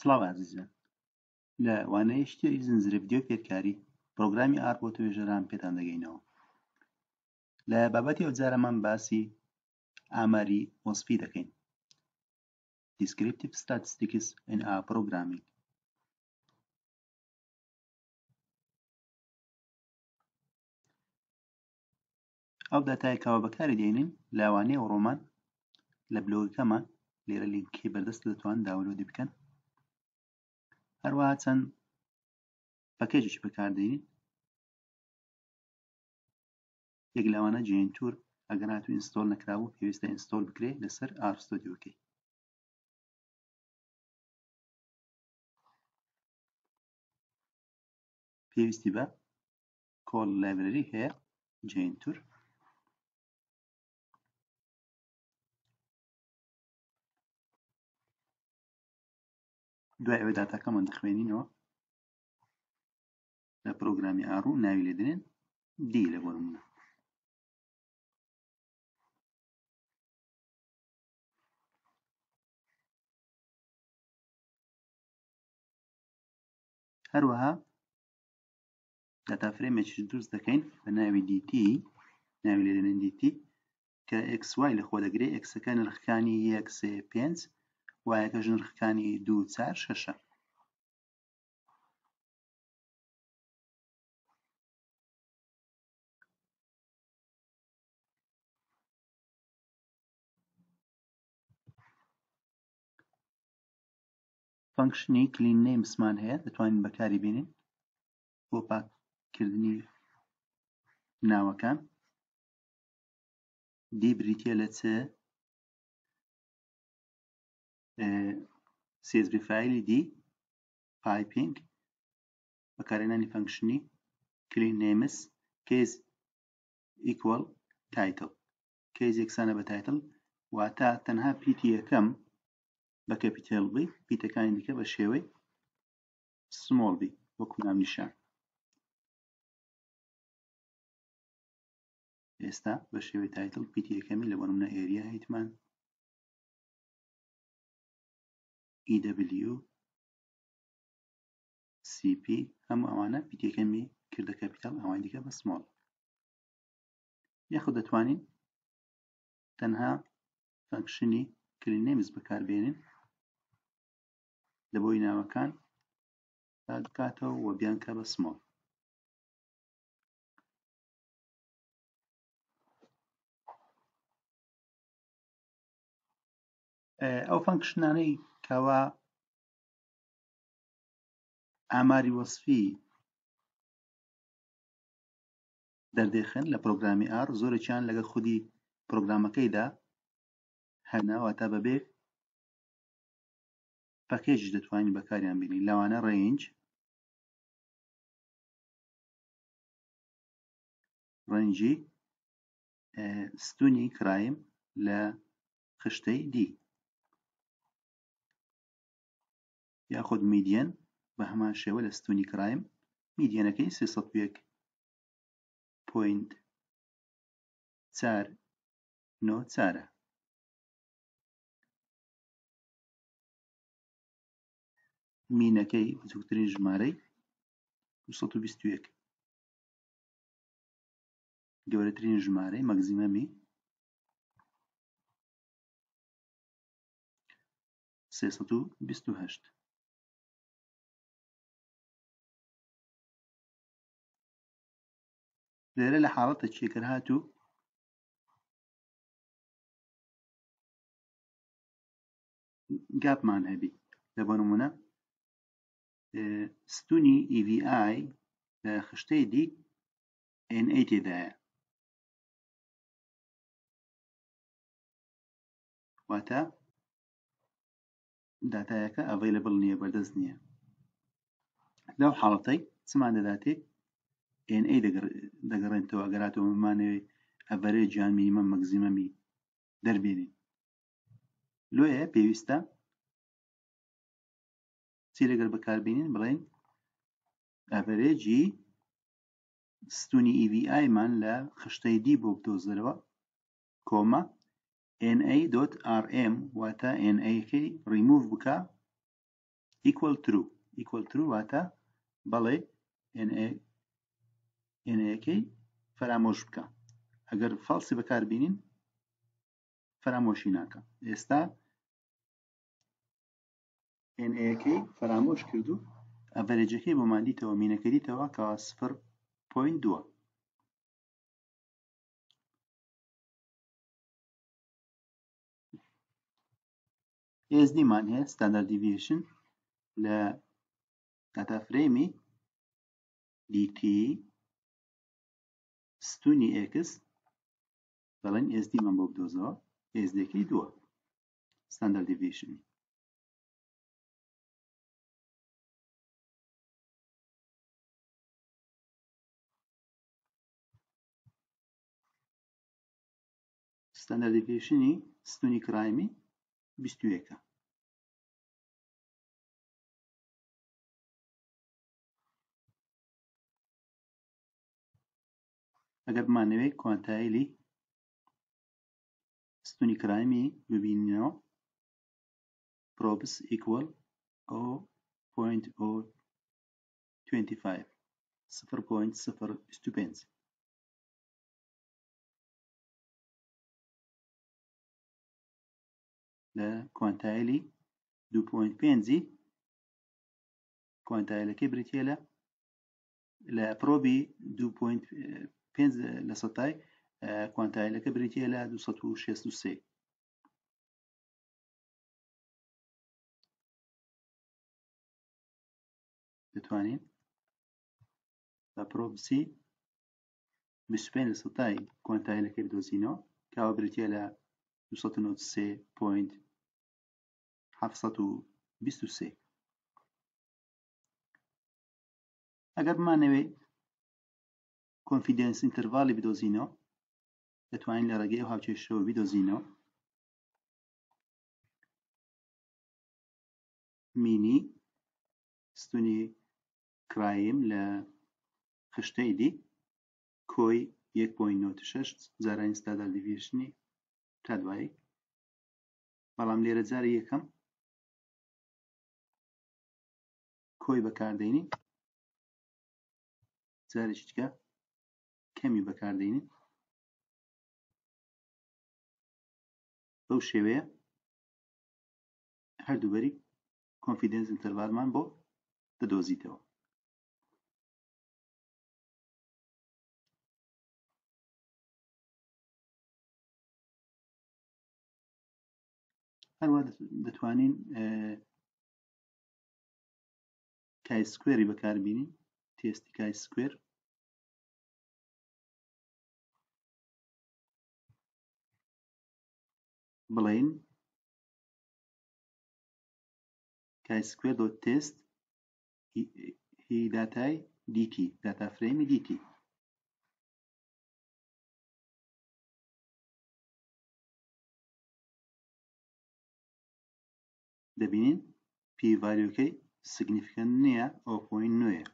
سڵاو عزیزان، لە وانەیەشتی زنجیرە ڤیدیۆ فێرکاری پرۆگرامی ئار بۆ توێژەران پێتان دەگەینەوە. لە بابەتی ئەو جارەمان باسی ئاماری وەسفی دەکەین. Descriptive statistics in our programming. ئەو داتایەکەوە بەکاری دێنین لە وانەیە ڕۆمان لە بلۆگەکەمان لێرە لینکی بەردەست دەتوان داونلۆدی بکەن. هەروەها چەند پەکێجێکی بەکاردێنین. یەک لەوانە جێنتور ئەگەر هاتوو ئینستۆڵ نەکرابوو پێویستە ئینستۆڵ بکرێت لەسەر ڕستۆدیۆکەی. پێویستی بە کۆڵ لایبرەری هەیە جێنتور. دوای ئەوەی داتاکەمان دەخوێنینەوە لە پرۆگرامی ئاڕوو ناوی لێدنێن دی لە بۆ نمونە. هەروەها داتا فرێمێکی دروست دەکەین بە ناوی دیتی، ناوی لێدنێن دیتی کە XY لە خۆ دەگرێت. ئەکسەکە نرخەکانی 1 3 5 وایەکەش نرخەکانی 2 4 6. فانکشنی کلین نیمسمان هەیە دەتوانین بەکاری بێنین بۆ پاککردنی ناوەکان. دی بریتیە لە چ CSV فایلی دی پایپینگ بەکارهێنانی فانکشنی کلین نیمس کیس ئیکوەل تایتڵ. کیس یەکسانە بە تایتڵ واتە تەنها پیتی یەکەم بە کەپیتێڵ بی، پیتەکانی دیکە بە شێوەی سمۆڵ بی وەکو ناونیشان. ئێستا بە شێوەی تایتڵ پیتی یەکەمی لە بۆ نمونە ئێریا هیتمان EW CP هەموو ئەوانە پیتی یەکەمی کردە کەپیتاڵ، ئەوانی دیکە بە سمۆڵ. یاخود دەتوانین تەنها فانکشنی کلین نیمز بەکاربێنین لە بۆی ناوەکان بکاتەوە و بیان کە بە سمۆڵ. ئەو فانکشنانەی کەوا ئاماری وەسفی دەردێخن لە پرۆگرامی ئار زۆرێکیان لەگەڵ خودی پرۆگرامەکەیدا هەنا، واتە بەبێ پەکێج دەتوانین بەکاریان بێنین. لەوانە ڕێنجی ستونی کرایم لە خشتەی دی، یاخود میدیەن بە هەمان شێوە لە ستونی کرایم میدیەنەکەی 301.494. مینەکەی بچووکترین ژمارەی 221، گەورەترین ژمارەی مەگزیمەمی 328. لێرە لە حاڵەتە چێکەر هاتوو گاپمان هەبی. لە بۆ نمونە ستونی EVI لە خشتەی دی NA تێدایە، واتە داتایەکە ئەڤەیلەبڵ نییە، بەردەست نییە. لەو حاڵەتەی چمان دەداتێ NA دەگەڕێنەوە ئەگەر هاتووە بمانەوێت ئەڤەرێجیان مینیمەم مەگزیمەمی دەربێنین. لۆیە پێویستە چی لەگەر بەکاربێنین بڵێن ئەڤەرێجی ستونی EVI مان لە خشتەی دی بۆ بدۆزەرەوە کۆمە NA.RM واتە NA کەی ریموڤ بکە equal true واتە بەڵێ NA-یەکەی فرامۆش بکە. ئەگەر فالسی بەکاربینین فرامۆشی ناکە. ئێستا NA-یەکەی فرامۆش کرد و ئەڤەرێجەکەی بۆمان دیتەوە، مینەکە دیتەوە کە 0.2. SD مان هەیە standard deviation لە داتا فرێمی DT ستونی X بەڵێن SD مان بۆ بدۆزەوە SD کەی 2 standard deviation. standard deviationi ستونی کرایمی 21. ئەگەر بمانەوێت کوانتایلی ستونی کرایمی ببینینەوە probes equal 0.025 0.025 لە کوانتایلی 2.5 کوانتایلەکەی بریتیە لە پرۆبی 2.5 لە سەتای کوانتایلەکە بریتیە لە 263. دەتوانین بە پرۆبسی 25 لە سەتای کوانتایلەکەی بدۆزینەوە کەوا بریتیە لە 293.723. ئەگەر بمانەوێت کۆنفیدنس ئینتەرڤاڵی بدۆزینەوە دەتوانین لە ڕێگەی ئەو هاوچێشتەوە بدۆزینەوە مینی ستونی کرایم لە خشتەی دی کۆی 1.96 جارانی standard deviationi تا دوایی. بەڵام لێرە جاری یەکەم کۆی بەکاردێنین، جارێکی دیکە کەمی بەکاردێنین. بەو شێوەیە هەردووبەری کۆنفیدنس ئینتەرڤالمان بۆ دەدۆزیتەوە. هەروە دەتوانین کای سکوێری بەکاربینین، تێستی کای سکوێر. بڵێن کای سکوێر دۆت تێست هی داتای DT داتا فرێمی DT. دەبینین پی ڤالیۆکەی سیگنیفیکەنت نییە، 0.9.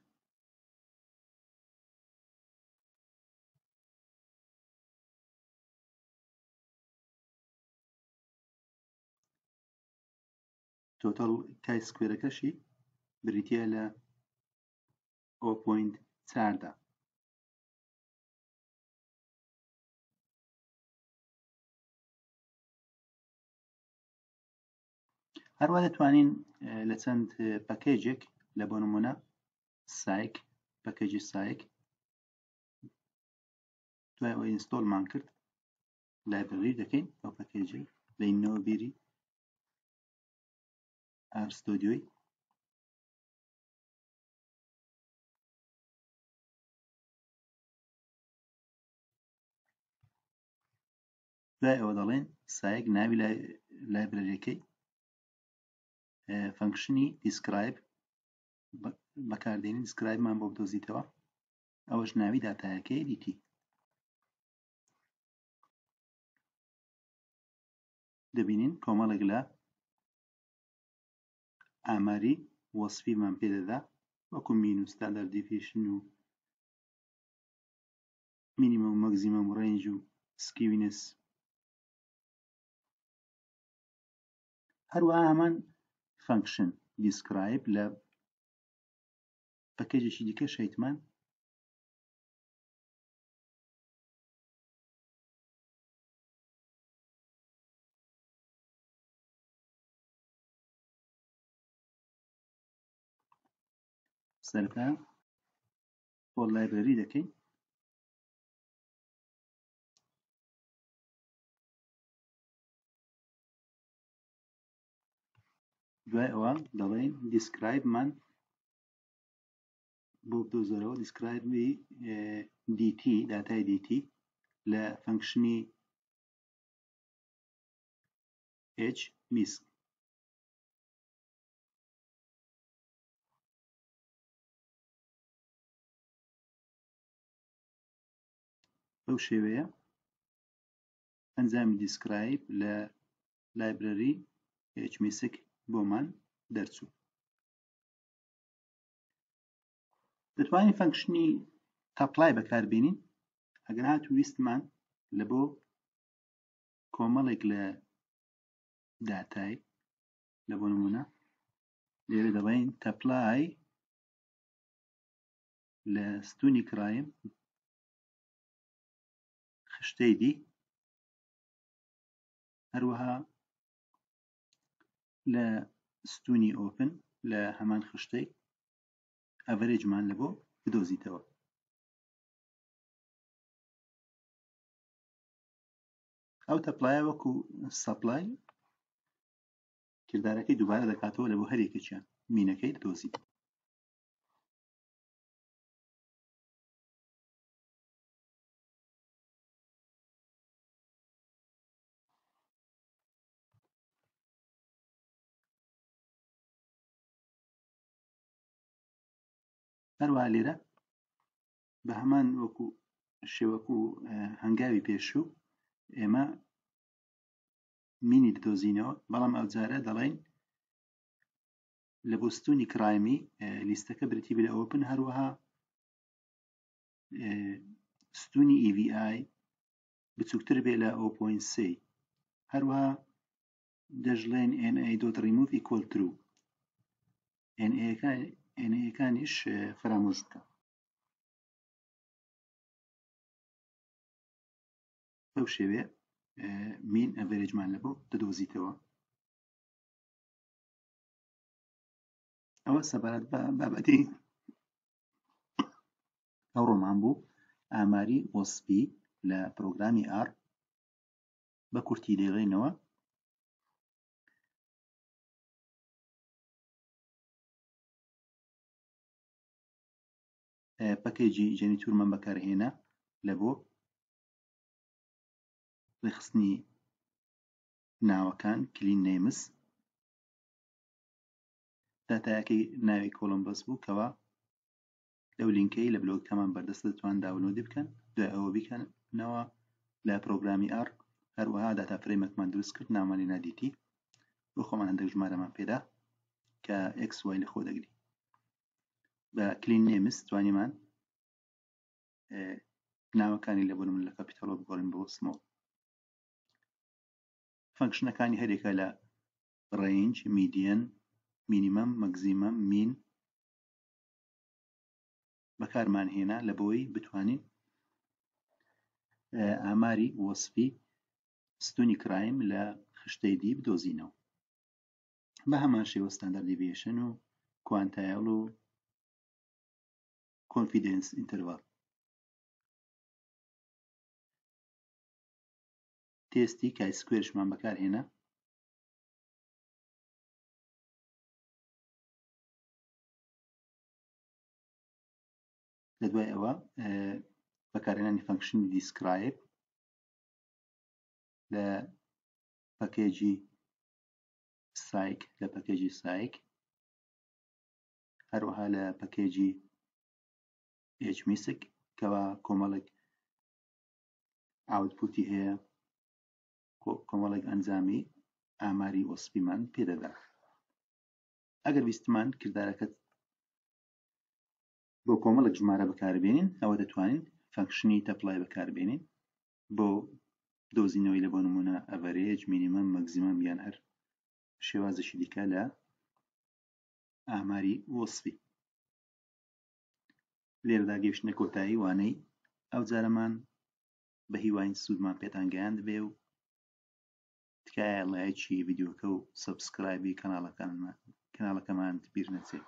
تۆتەڵ کای سکوێرەکەشی بریتیە لە 0.4. هەروە دەتوانین لە چەند پەکێجێک لە بۆ نمونە سایک، پەکێجی سایک دوای ئەوەی ئینستۆڵمان کرد لایبرەری دەکەین ئەو پەکێجەی لەینەوە بیری Rstudio. دوای ئەوە دەڵێن سایک ناوی لایبرەریەکەی فەنکشنی دیسکرایب بەکاردێنین دیسکرایبمان بۆ بدۆزیتەوە، ئەوەش ناوی داتایەکەی DT. دەبینین کۆمەڵێک لە ئاماری وەسفیمان پێدەدا وەکو مین و standard deviation و minimum و maximum range و skewness. هەروەها هەمان فەنکشن describe لە پەکێجێکی دیکە شەیتمان سەرەتا بۆ لایبرەری دەکەین دوای ئەوە دەڵێن describe مان بۆ بدۆزەرەوە describe dt داتای dt لە فەنکشنی h میسک بەو شێوەیە ئەنجامی describe لە لایبرەری h میسک بۆمان دەرچوو دەتوانین فەنکشنی تەپلای بەکاربێنین ئەگەر هاتوویستمان لە بۆ کۆمەڵێک لە داتای لە بۆ نمونە لێرە دەڵێن تەپلای لە ستونی کرایم خشتەی دی هەروەها لە ستونی ئۆپن لە هەمان خشتەی ئەڤەرێجمان لە بۆ بدۆزیتەوە ئەو تەپلایە وەکو سەپلای کردارەکەی دووبارە دەکاتەوە لە بۆ هەرێکێکیان مینەکەی دۆزیت هەروەها لێرە بە هەمان وەکو شێوەکو هەنگاوی پێشوو ئێمە مینی دۆزینەوە بەڵام ئەوجارە دەڵێن لە بۆ ستونی کرایمی لیستەکە برێتی بێ لە ئۆپن هەروەها ستونی EVI بچووکتر بێ لە 0.3 هەروەها دەژڵێن na.remove equal true na یەکانیش فرامۆش بکە بەو شێوەیە مین ئەڤەرێجمان لە بۆ دەدۆزیتەوە ئەوە سەبارەت بە بابەتی ئەوڕۆمان بوو ئاماری وەسفی لە پرۆگرامی R بە کورتی دەیڵێنەوە پەکێجی جەنیتورمان بەکارهێنا لە بۆ ڕێخستنی ناوەکان کلین نێمز داتایەکەی ناوی کۆلۆمبەس بوو کەوا لەو لینکەی لە بلۆگەکەمان بەردەستە دەتوان داونلۆدی بکەن دوای ئەوە بیکەنەوە لە پرۆگرامی R هەروەها داتا فرێمێکمان دروست کرد ناومانی نادیتی بۆ خۆمان هەندێک ژمارەمان پێدا کە XY لە خۆ دەگری بە کلین نێمز توانیمان ناوەکانی لە بۆ نمونە لە کاپیتەڵۆ بگۆڕین بۆ سمۆڵ فەنکشنەکانی هەرێکە لە ڕێنج میدیەن مینیمەم مەگزیمەم مین بەکارمان هێنا لە بۆی بتوانین ئاماری وەسفی ستونی کرایم لە خشتەی دی بدۆزینەوە بە هەمان شێوە ستاندەرد دیڤیێشن و کوانتایل و کۆنفیدنس ئینتەرڤال تێستی کای سکوێرشمان بەکارهێنا لە دوای ئەوە بەکارهێنانی فەنکشنی دیسکرایب لە پەکێجی سایک لە پەکێجی سایک هەروەها لە پەکێجی HMISC کەوا کۆمەڵێک ئاوتپوتی هەیە کۆمەڵێک ئەنجامی ئاماری وەسفیمان پێدەدا ئەگەر ویستمان کردارەکەت بۆ کۆمەڵێک ژمارە بەکاربێنین ئەوە دەتوانین فەنکشنی تەپلای بەکاربێنین بۆ دۆزینەوەی لە بۆ نمونە ئەڤەرێج مینیمەم مەگزیمەم یان هەر شێوازێکی دیکە لە ئاماری وەسفی. لێرەدا گەیشتنە کۆتایی وانەی ئەو جارەمان بە هیوای سوودمان پێتان گەیاند بێ و تکایە لایکی ڤیدیۆکە و سەبسکرایبی کەناڵەکەمان بیر نەچێت.